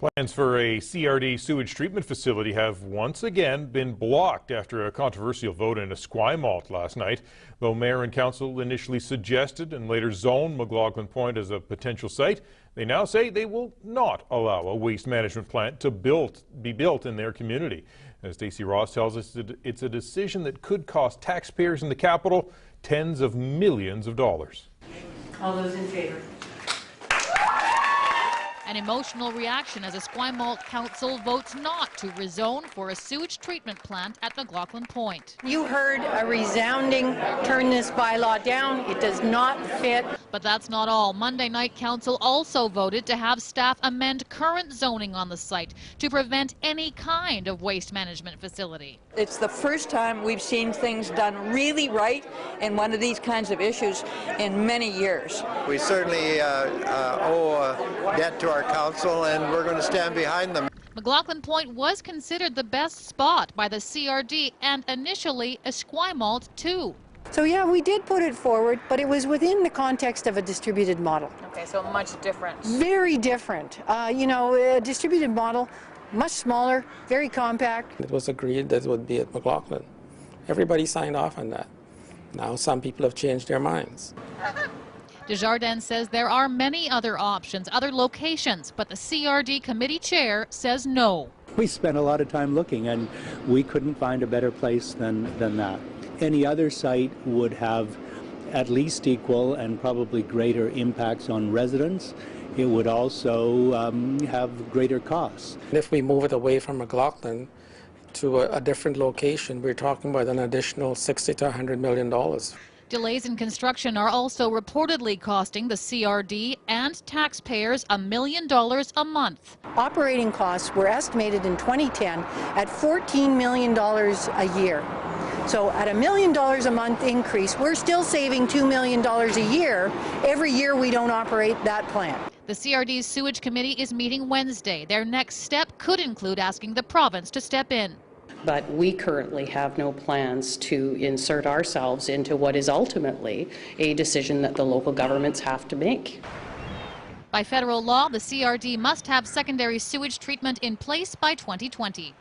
Plans for a CRD sewage treatment facility have once again been blocked after a controversial vote in Esquimalt last night. Though Mayor and Council initially suggested and later zoned McLoughlin Point as a potential site, they now say they will not allow a waste management plant to be built in their community. As Stacey Ross tells us, it's a decision that could cost taxpayers in the capital tens of millions of dollars. All those in favor? An emotional reaction as Esquimalt Council votes not to rezone for a sewage treatment plant at McLoughlin Point. You heard a resounding turn this bylaw down. It does not fit. But that's not all. Monday night, Council also voted to have staff amend current zoning on the site to prevent any kind of waste management facility. It's the first time we've seen things done really right in one of these kinds of issues in many years. We certainly owe a debt to our council, and we're going to stand behind them. McLoughlin Point was considered the best spot by the CRD and initially Esquimalt too. So yeah, we did put it forward, but it was within the context of a distributed model. Okay, so much different. Very different. A distributed model, much smaller, very compact. It was agreed that it would be at McLoughlin. Everybody signed off on that. Now some people have changed their minds. Desjardins says there are many other options, other locations, but the CRD committee chair says no. We spent a lot of time looking, and we couldn't find a better place than that. Any other site would have at least equal and probably greater impacts on residents. It would also have greater costs. If we move it away from McLoughlin to a different location, we're talking about an additional $60 to $100 million. Delays in construction are also reportedly costing the CRD and taxpayers $1 million a month. Operating costs were estimated in 2010 at $14 million a year. So at $1 million a month increase, we're still saving $2 million a year every year we don't operate that plant. The CRD's sewage committee is meeting Wednesday. Their next step could include asking the province to step in. But we currently have no plans to insert ourselves into what is ultimately a decision that the local governments have to make. By federal law, the CRD must have secondary sewage treatment in place by 2020.